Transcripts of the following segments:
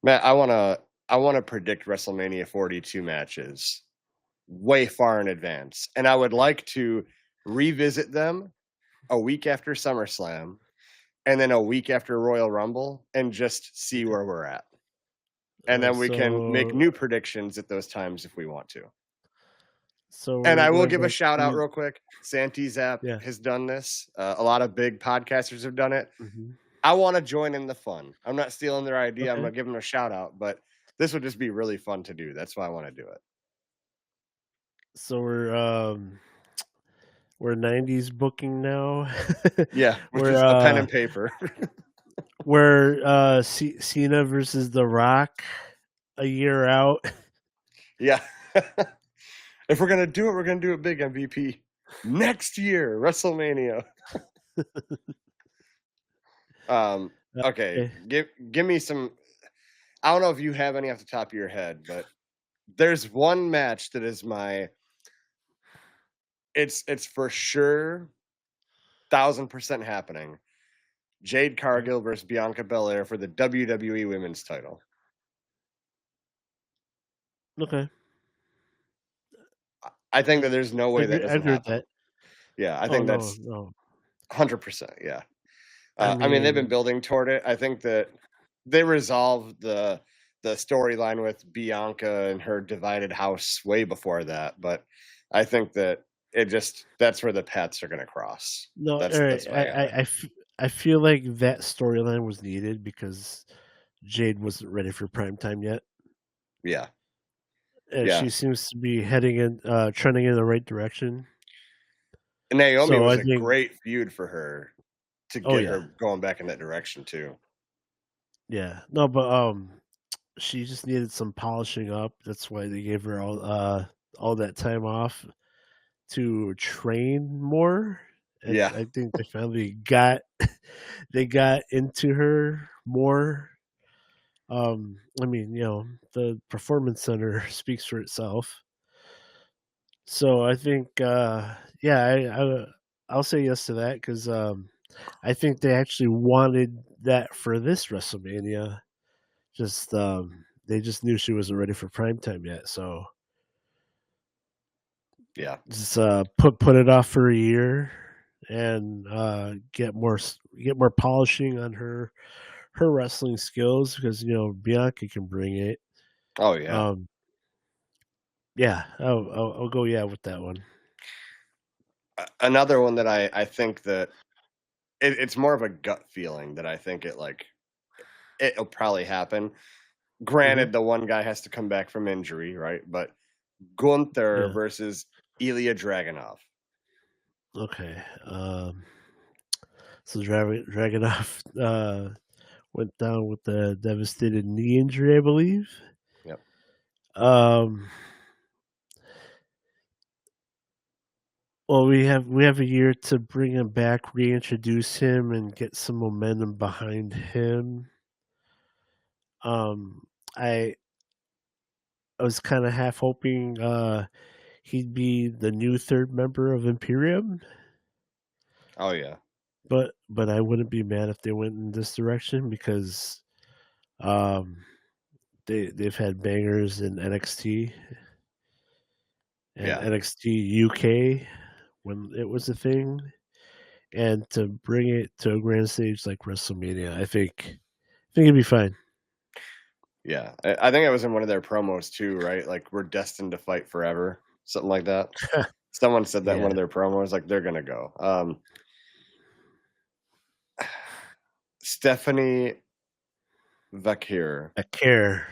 Man, I wanna predict WrestleMania 42 matches way far in advance, and I would like to revisit them a week after SummerSlam and then a week after Royal Rumble and just see where we're at. And then we can make So new predictions at those times if we want to. so And I will we're give a going shout out to real quick. Santee Zap yeah. has done this. A lot of big podcasters have done it. Mhm. I want to join in the fun. I'm not stealing their idea. I'm Okay. gonna give them a shout out, but this would just be really fun to do. That's why I want to do it. So we're 90s booking now. Yeah, with we're just a pen and paper. Cena versus The Rock a year out. Yeah. If we're gonna do it, we're gonna do it big, MVP. Next year, WrestleMania. Okay, Okay. give me some. I don't know if you have any off the top of your head, but there's one match that is my. It's for sure, 1,000% happening. Jade Cargill versus Bianca Belair for the WWE Women's Title. Okay. I think that there's no way that I doesn't agree with happen. that. Yeah, I Oh think no, that's no. 100%. Yeah. I I mean, they've been mean, building toward it. I think that they resolved the storyline with Bianca and her divided house way before that, but I think that that's where the paths are going to cross. no. All right. That's what I got. I feel like that storyline was needed because Jade wasn't ready for prime time yet, Yeah, and yeah. she seems to be trending in the right direction. And Naomi So was I a think, great feud for her to oh get her yeah, going back in that direction too. yeah. No, but she just needed some polishing up. That's why they gave her all that time off to train more. And Yeah, I think they finally got they got into her more. I mean, the performance center speaks for itself. So I think, yeah, I'll say yes to that because I think they actually wanted that for this WrestleMania. Just they just knew she wasn't ready for prime time yet, so yeah. just put it off for a year and get more polishing on her wrestling skills because Bianca can bring it. Oh yeah. Um, yeah, I'll go yeah with that one. Another one that I think that it's more of a gut feeling that I think it'll probably happen. Hmm. Granted, the one guy has to come back from injury, right? But Gunther Yeah. versus Ilya Dragunov. Okay. So Dragunov went down with a devastated knee injury, I believe. Yep. Um, well, we have a year to bring him back, reintroduce him, and get some momentum behind him. Um, I I was kind of half hoping he'd be the new third member of Imperium, Oh yeah. but I wouldn't be mad if they went in this direction because um, they've had bangers in NXT and Yeah. NXT UK when it was a thing, and to bring it to a grand stage like WrestleMania, I think it'd be fine. Yeah. I think it was in one of their promos too, right? Like we're destined to fight forever. Something like that. Someone said that in Yeah, one of their promos, like they're gonna go. Stephanie Vakir I care.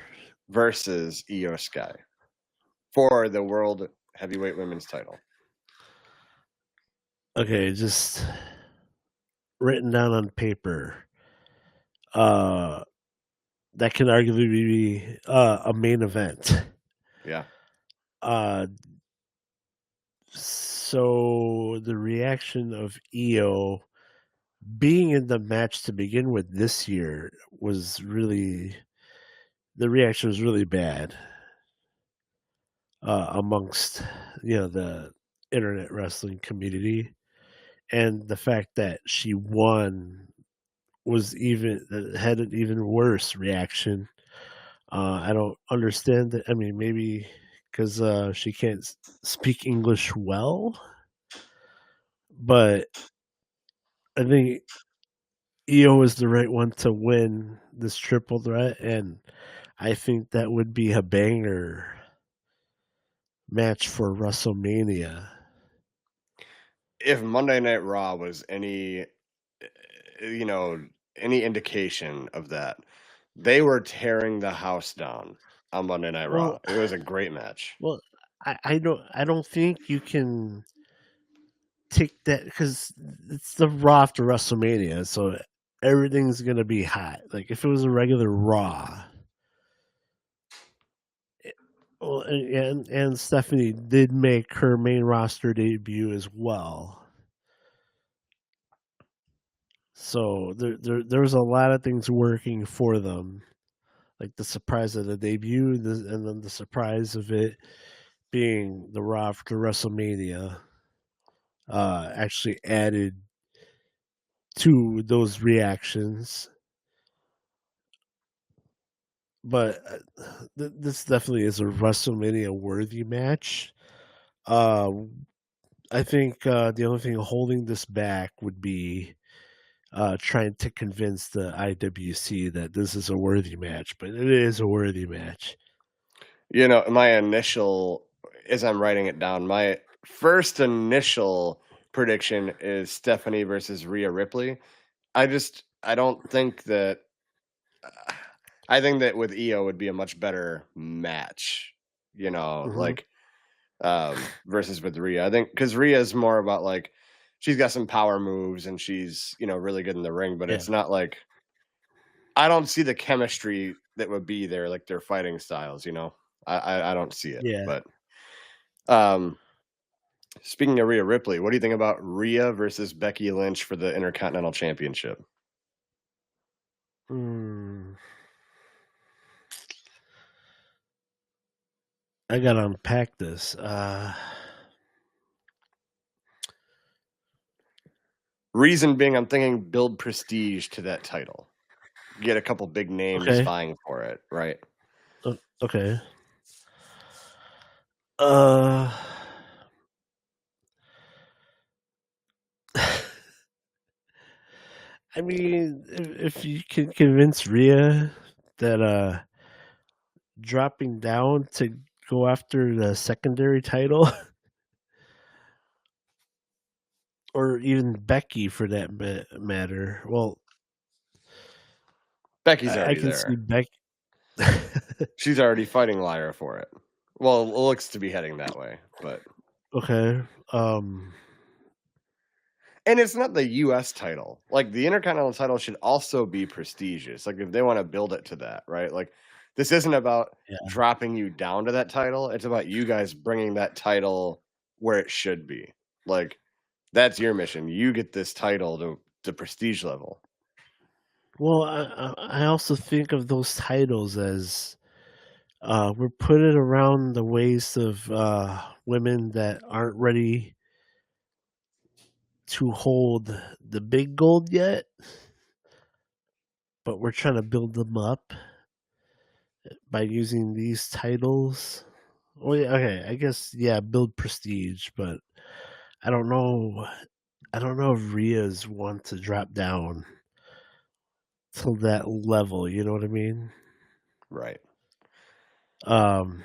versus Io Sky for the World Heavyweight Women's title. Okay, just written down on paper. Uh, that can arguably be a main event. Yeah. Uh, so the reaction of EO being in the match to begin with this year was really the reaction was really bad amongst the internet wrestling community, and the fact that she won was even had an even worse reaction. I don't understand that. I mean, maybe because she can't speak English well, but I think EO is the right one to win this triple threat, and I think that would be a banger match for WrestleMania. If Monday Night Raw was you know, any indication of that, they were tearing the house down on Monday Night Raw. Well, It was a great match. well, I don't think you can take that because it's the Raw after WrestleMania, so everything's gonna be hot. Like if it was a regular Raw, well, and Stephanie did make her main roster debut as well. So there was a lot of things working for them, like the surprise of the debut, and then the surprise of it being the Raw after WrestleMania. Actually added to those reactions, but this definitely is a WrestleMania worthy match. Uh, I think the only thing holding this back would be trying to convince the IWC that this is a worthy match, but it is a worthy match. You know, as I'm writing it down, my first initial prediction is Stephanie versus Rhea Ripley. I don't think that. I think that with Io would be a much better match. You know, Hmm. like versus with Rhea. I think because Rhea is more about like she's got some power moves and she's really good in the ring, but Yeah. it's not like I don't see the chemistry that would be there, like their fighting styles. I don't see it. Yeah. But um, speaking of Rhea Ripley, what do you think about Rhea versus Becky Lynch for the Intercontinental Championship? Mm, I gotta unpack this. Reason being, I'm thinking build prestige to that title. Get a couple big names Okay. vying for it, right? Okay. Uh, I mean, if you can convince Rhea that dropping down to go after the secondary title, or even Becky for that matter. Well, Becky's I already can see there. Becky. She's already fighting Lyra for it. Well, it looks to be heading that way, but Okay. Um. and it's not the US title. Like the Intercontinental title should also be prestigious. Like if they want to build it to that, right? Like this isn't about Yeah. dropping you down to that title. It's about you guys bringing that title where it should be. Like that's your mission. You get this title to the prestige level. Well, I also think of those titles as we're putting around the waist of women that aren't ready to hold the big gold yet, but we're trying to build them up by using these titles. Well, yeah, okay, I guess yeah, build prestige, but I don't know. I don't know if Rhea's want to drop down to that level. You know what I mean? Right. Um,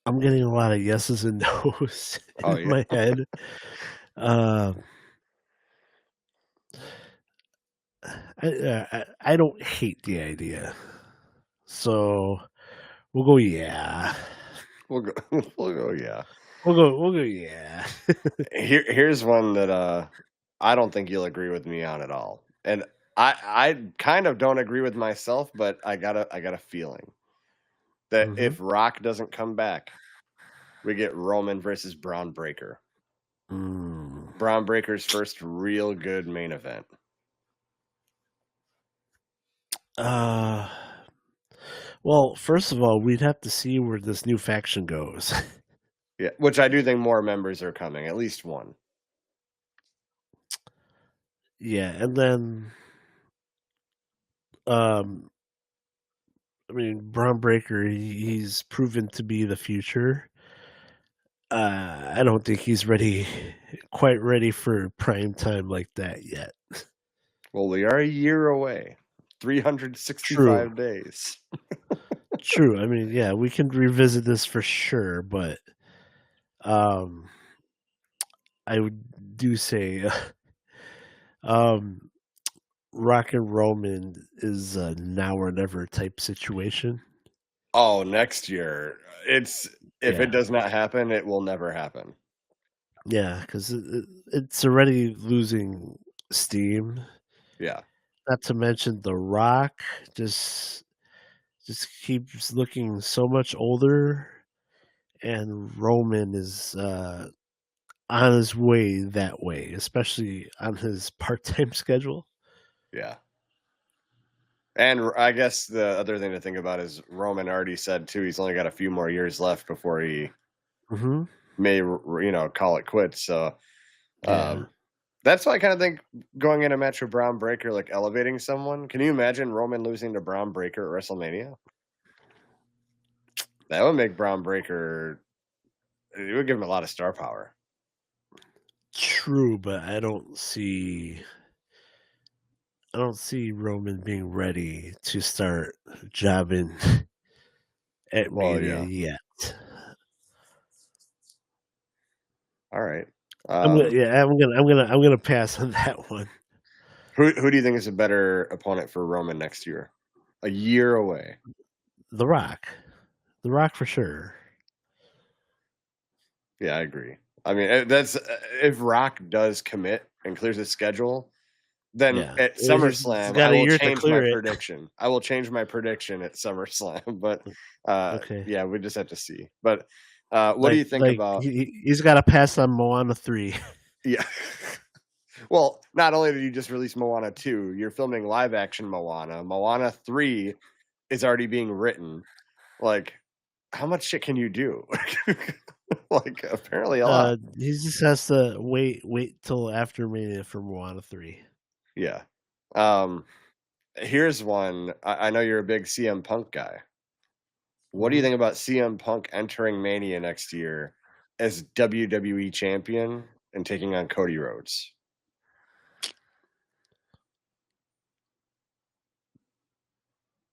I'm getting a lot of yeses and nos Oh in yeah. my head. Um, I don't hate the idea, so we'll go yeah. We'll go we'll go yeah. We'll go yeah. Here's one that I don't think you'll agree with me on at all. And I kind of don't agree with myself, but I got a feeling that Hmm. if Rock doesn't come back, we get Roman versus Braun Breaker. Mm. Braun Breaker's first real good main event. Uh, well, first of all, we'd have to see where this new faction goes. Yeah, which I do think more members are coming, at least one. yeah, and then um, I mean, Braun Breaker, he's proven to be the future. I don't think he's ready, quite ready for prime time like that yet. Well, we are a year away, True, 365 days. true. I mean, yeah, we can revisit this for sure, but um, I would do say, um, Rock and Roman is a now or never type situation. Oh, next year. It's if it Yeah, does not happen, it will never happen. yeah, because it's already losing steam. Yeah. Not to mention The Rock just just keeps looking so much older, and Roman is on his way that way, especially on his part-time schedule. Yeah. And I guess the other thing to think about is Roman already said too he's only got a few more years left before he Hmm. may call it quits. So Yeah. that's why I kind of think going in a match with Braun Breaker, like elevating someone. Can you imagine Roman losing to Braun Breaker at WrestleMania? That would make Braun Breaker. It would give him a lot of star power. True, but I don't see Roman being ready to start jobbing at Well, Mania yeah. yet. All right. I'm gonna pass on that one. Who do you think is a better opponent for Roman next year? A year away. The Rock. The Rock for sure. Yeah, I agree. I mean, that's if Rock does commit and clears his schedule, then Yeah. at He's SummerSlam, got I a will year to change my clear it. prediction. I will change my prediction at SummerSlam, but Okay. yeah, we just have to see. But what do Like you think like about? he's got to pass on Moana 3. Yeah. Well, not only did you just release Moana 2, you're filming live action Moana. Moana 3 is already being written. Like, how much shit can you do? Like, apparently a lot. He just has to wait till after Mania for Moana 3. Yeah. Um, Here's one. I know you're a big CM Punk guy. What do you Mhm. think about CM Punk entering Mania next year as WWE champion and taking on Cody Rhodes?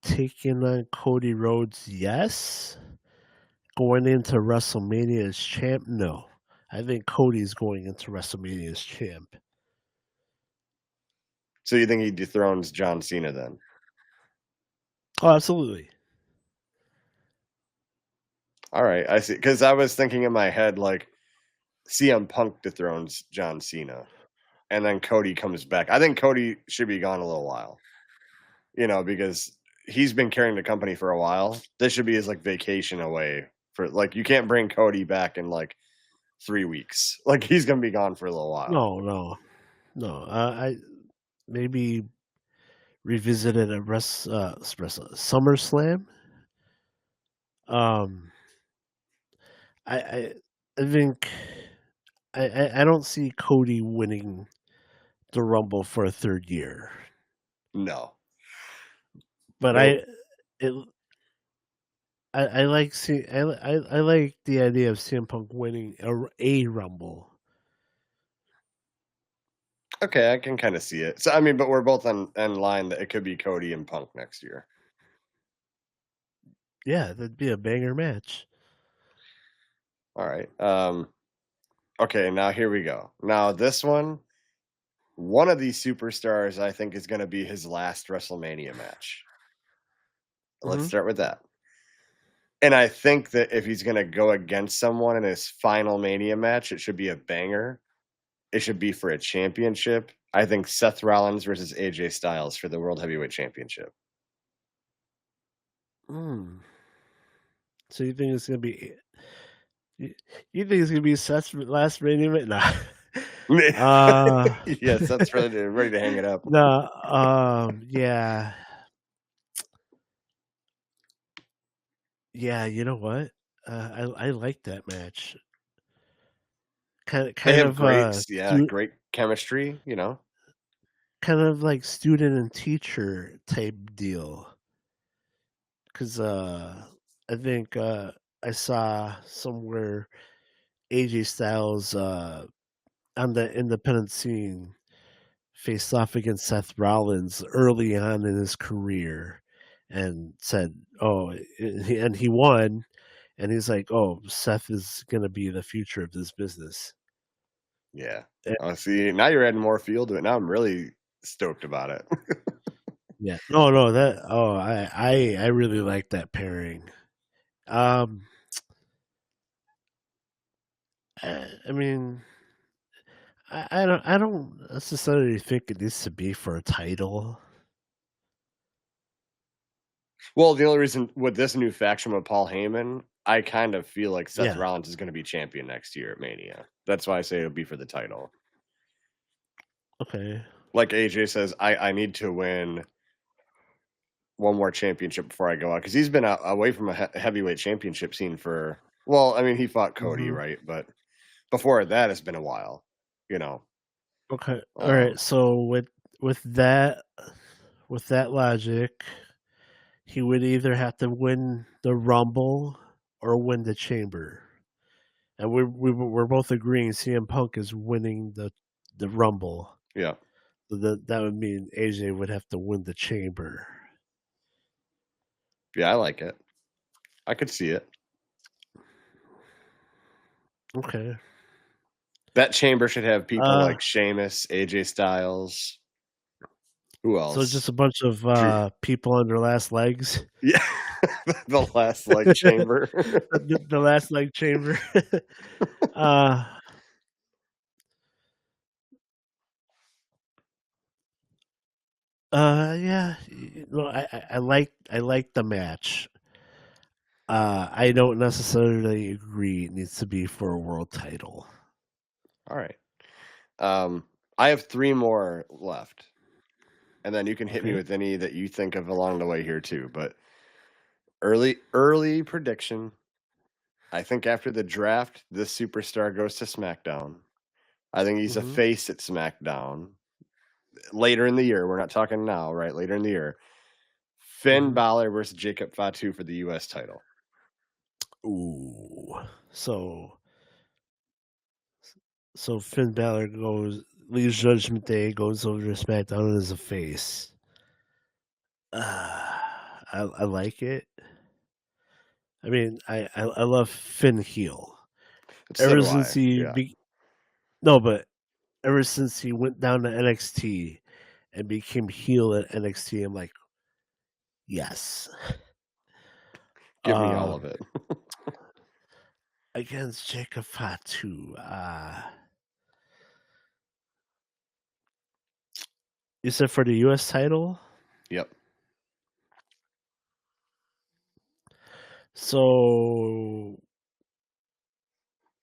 Taking on Cody Rhodes, yes. Going into WrestleMania as champ, no. I think Cody's going into WrestleMania as champ. So you think he dethrones John Cena then? Oh, absolutely. All right, I see. Because I was thinking in my head like CM Punk dethrones John Cena, and then Cody comes back. I think Cody should be gone a little while, because he's been carrying the company for a while. This should be his like vacation away for like you can't bring Cody back in like 3 weeks. Like he's gonna be gone for a little while. No, no, no. I maybe revisited a SummerSlam. Um, I think I don't see Cody winning the Rumble for a third year, No, but nope. it, I like see I like the idea of CM Punk winning a Rumble. Okay, I can kind of see it. So I mean, but we're both in line that it could be Cody and Punk next year. Yeah, that'd be a banger match. All right. Okay, now here we go. Now this one of these superstars I think is going to be his last WrestleMania match. Let's Hmm. start with that. And I think that if he's going to go against someone in his final Mania match, it should be a banger. It should be for a championship. I think Seth Rollins versus AJ Styles for the World Heavyweight Championship. Mm. So you think it's gonna be? You, you think it's gonna be Seth's last Mania match? Nah. Uh, Yes, that's ready to hang it up. no. Yeah. Yeah. You know what? I like that match. Kind They kind have of great, yeah, through great chemistry. kind of like student and teacher type deal. Because I think I saw somewhere AJ Styles on the independent scene faced off against Seth Rollins early on in his career and said, "Oh," and he won. And he's like, "Oh, Seth is going to be the future of this business." Yeah. And, Oh, see, now you're adding more fuel to it. Now I'm really stoked about it. yeah, no, that I really like that pairing. Um, I mean, I don't necessarily think it needs to be for a title. Well, the only reason with this new faction with Paul Heyman, I kind of feel like Seth Yeah. Rollins is going to be champion next year at Mania. That's why I say it'll be for the title. Okay. Like AJ says, I need to win one more championship before I go out because he's been away from a heavyweight championship scene for. Well, I mean, he fought Cody, Hmm. right? But before that, it's been a while. You know. Okay. All right. Um, So with that logic, he would either have to win the Rumble or win the Chamber. And we're both agreeing CM Punk is winning the Rumble. yeah, So that would mean AJ would have to win the Chamber. yeah, I like it. I could see it. Okay. That chamber should have people Uh, like Sheamus, AJ Styles. Who so else? just a bunch of Drew. people on their last legs. Yeah, the last leg chamber. The last leg chamber. uh, yeah. No, I like the match. I don't necessarily agree it needs to be for a world title. All right. I have 3 more left, and then you can hit me Okay. with any that you think of along the way here too. But early prediction. I think after the draft, this superstar goes to SmackDown. I think he's a Hmm. face at SmackDown later in the year. We're not talking now, right? Later in the year. Finn Hmm. Balor versus Jacob Fatu for the U.S. title. Ooh. So Finn Balor leaves Judgment Day, goes over to SmackDown as a face. I like it. I mean, I love Finn heel. So Ever do since I. he Yeah. no, but ever since he went down to NXT and became heel at NXT, I'm like, yes. Give me all of Um, it. Against Jacob Fatu. You said for the U.S. title. Yep. So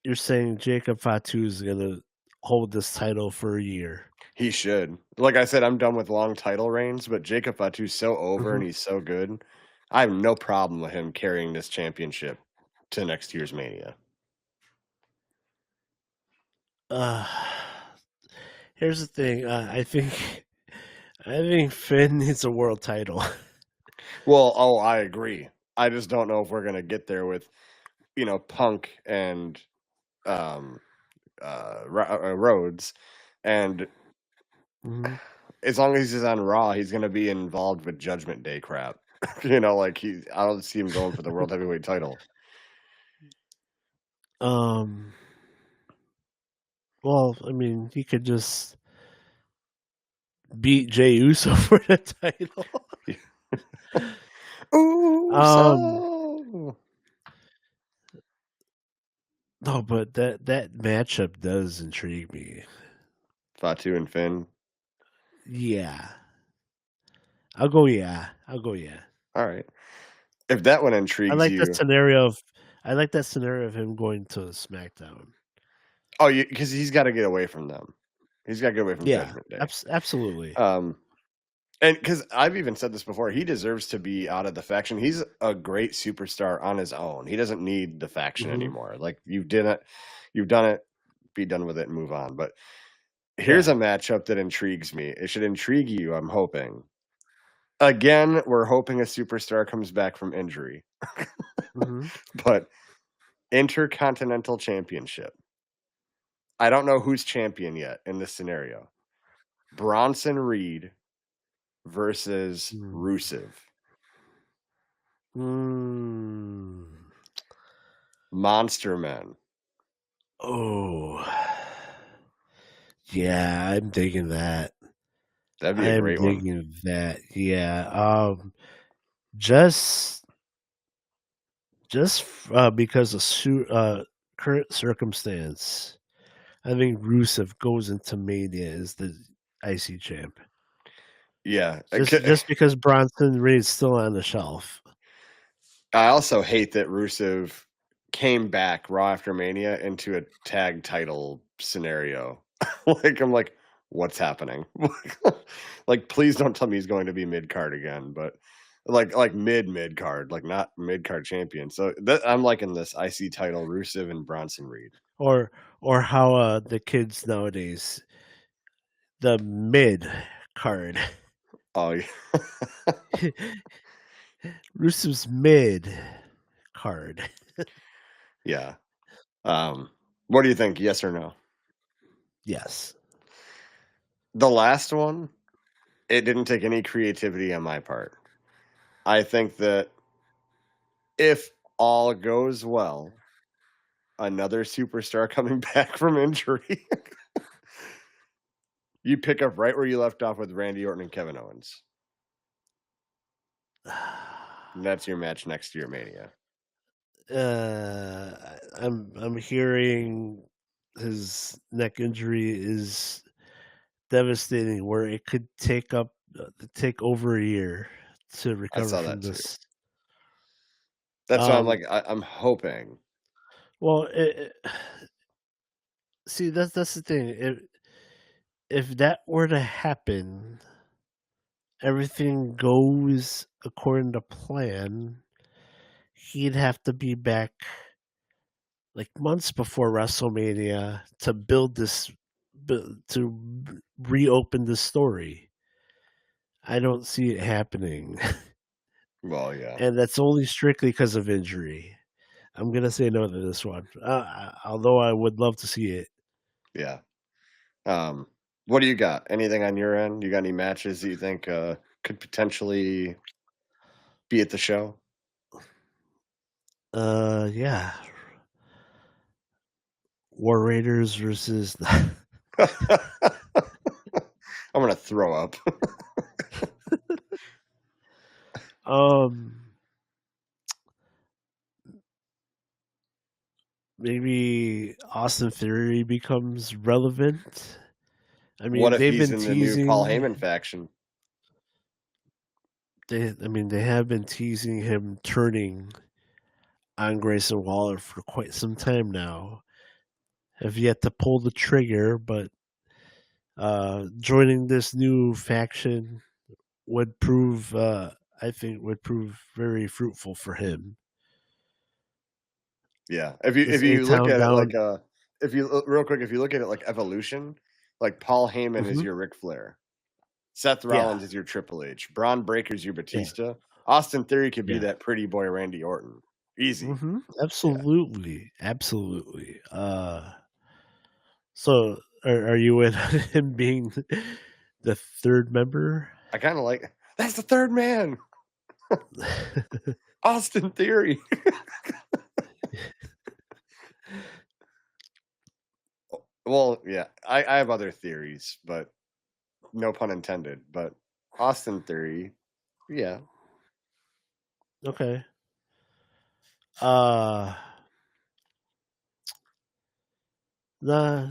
you're saying Jacob Fatu is gonna hold this title for a year? He should. Like I said, I'm done with long title reigns, but Jacob Fatu's so over Hmm. and he's so good. I have no problem with him carrying this championship to next year's Mania. Uh, Here's the thing. I think Finn needs a world title. Well, oh, I agree. I just don't know if we're gonna get there with, Punk and um Rhodes, and Hmm. as long as he's on Raw, he's gonna be involved with Judgment Day crap. Like I don't see him going for the World Heavyweight title. Um. Well, I mean, he could just beat Jey Uso for the title. Ooh, um. so No, but that matchup does intrigue me. Fatu and Finn. Yeah. I'll go. Yeah. I'll go. Yeah. All right. If that one I intrigues like that you, scenario of. I like that scenario of him going to SmackDown. oh, because he's got to get away from them. He's got to get away from Yeah. Judgment Day. Absolutely. Um, and because I've even said this before, he deserves to be out of the faction. He's a great superstar on his own. He doesn't need the faction Hmm. anymore. Like you've done it, be done with it and move on. But Here's Yeah. a matchup that intrigues me. It should intrigue you, I'm hoping. Again, we're hoping a superstar comes back from injury, Mhm. but Intercontinental Championship. I don't know who's champion yet in this scenario. Bronson Reed versus Mm. Rusev. Mm. Monster Men. Oh. Yeah, I'm digging that. That'd be a I'm great one. digging that. Yeah. Just because of current circumstance, I think Rusev goes into Mania as the IC champ. Yeah. Just because Bronson Reed's still on the shelf. I also hate that Rusev came back Raw after Mania into a tag title scenario. I'm like, what's happening? Like, please don't tell me he's going to be mid card again, but like mid card, like not mid card champion. So I'm liking this IC title, Rusev and Bronson Reed. Or how the kids nowadays, the mid card. Oh yeah. Rusev's mid card. Yeah. What do you think? Yes or no? Yes. The last one, it didn't take any creativity on my part. I think that if all goes well, another superstar coming back from injury, you pick up right where you left off with Randy Orton and Kevin Owens. And that's your match next year, Mania. I'm hearing his neck injury is devastating, where it could take over a year to I recover saw from that too. this. That's why I'm Um, like, I'm hoping. well, see, that's the thing. If that were to happen, everything goes according to plan, he'd have to be back like months before WrestleMania to build this, to reopen the story. I don't see it happening, Well, yeah. and that's only strictly because of injury. I'm gonna say no to this one, although I would love to see it. Yeah. What do you got? Anything on your end? You got any matches that you think could potentially be at the show? Yeah, War Raiders versus. I'm gonna throw up. um, maybe Austin Theory becomes relevant. I What mean, if they've he's been in the new Paul teasing. Heyman faction? They have been teasing him turning on Grayson Waller for quite some time now. Have yet to pull the trigger, but joining this new faction would prove, I think, would prove very fruitful for him. Yeah. This If A you look Town at it down. like if you real quick, if you look at it like evolution, like Paul Heyman is Hmm. your Ric Flair, Seth Yeah, Rollins is your Triple H, Braun Breaker's your yeah, Batista, Austin Theory could be yeah. that pretty boy Randy Orton, easy. Yeah. Absolutely, absolutely. So are you in on him being the third member? I kind of like that's the third man, Austin Theory. Well, yeah, I have other theories, but no pun intended. But Austin Theory, yeah, Okay. Uh Nah,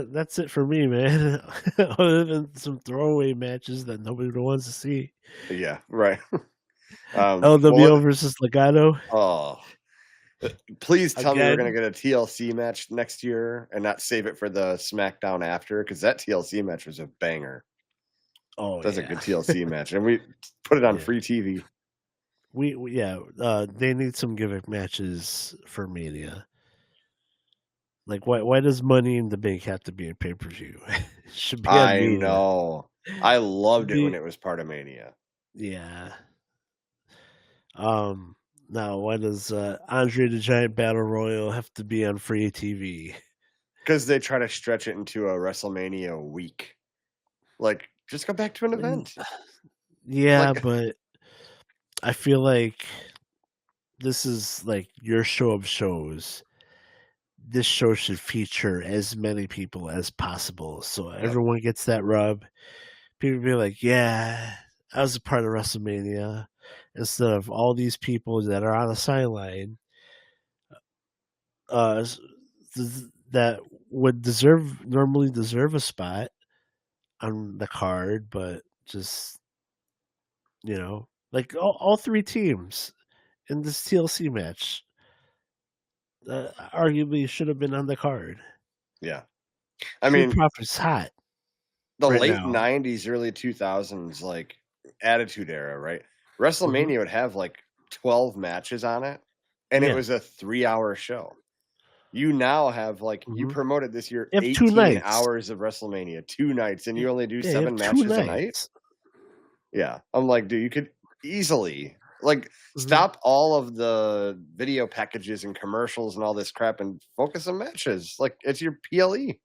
that's it for me, man. Other than some throwaway matches that nobody wants to see. yeah, right. Well, LWO versus Legado oh, please tell me we're gonna again. get a TLC match next year and not save it for the SmackDown after, because that TLC match was a banger. Oh That's a yeah, good TLC match, and we put it on yeah. free TV. Yeah. They need some gimmick matches for Mania. Like, why does Money in the Bank have to be a pay-per-view? It should be on I Mania. know. I Should loved it when be it was part of Mania yeah. Um, Now why does Andre the Giant Battle Royal have to be on free TV? because they try to stretch it into a WrestleMania week. Like, just go back to an Mm, event. yeah, Like, but I feel like this is like your show of shows. This show should feature as many people as possible, so yep, everyone gets that rub. People be like, "Yeah, I was a part of WrestleMania," instead of all these people that are on the sideline, uh, s- that would normally deserve a spot on the card, but just like all three teams in this TLC match, arguably should have been on the card. yeah. I Street mean, Profits hot the right late now. '90s, early 2000s, like Attitude Era, right? Hmm. WrestleMania would have like 12 matches on it, and it Yeah. was a 3-hour show. You now have like you Hmm. promoted this year You have 18 hours of WrestleMania, 2 nights, and you only do Yeah, you have 7 two matches a night. nights. Yeah, I'm like, dude, you could easily like Hmm. stop all of the video packages and commercials and all this crap and focus on matches. Like it's your PLE.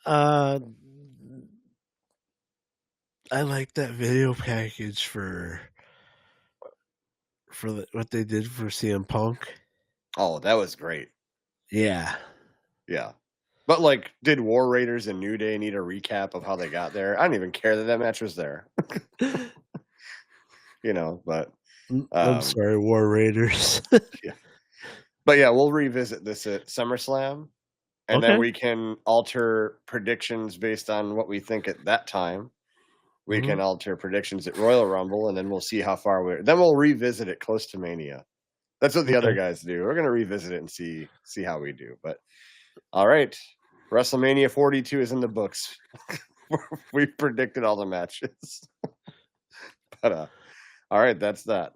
Uh, I like that video package for what they did for CM Punk. Oh, that was great. Yeah. Yeah. But like, did War Raiders and New Day need a recap of how they got there? I don't even care that match was there. But I'm um sorry, War Raiders. yeah. But yeah, we'll revisit this at SummerSlam and then Okay. we can alter predictions based on what we think at that time. We Hmm. can alter predictions at Royal Rumble and then we'll see how far we'll revisit it close to Mania. That's what the other Okay. guys do. We're gonna revisit it and see how we do. But all right. WrestleMania 42 is in the books. We predicted all the matches. But all right, that's that.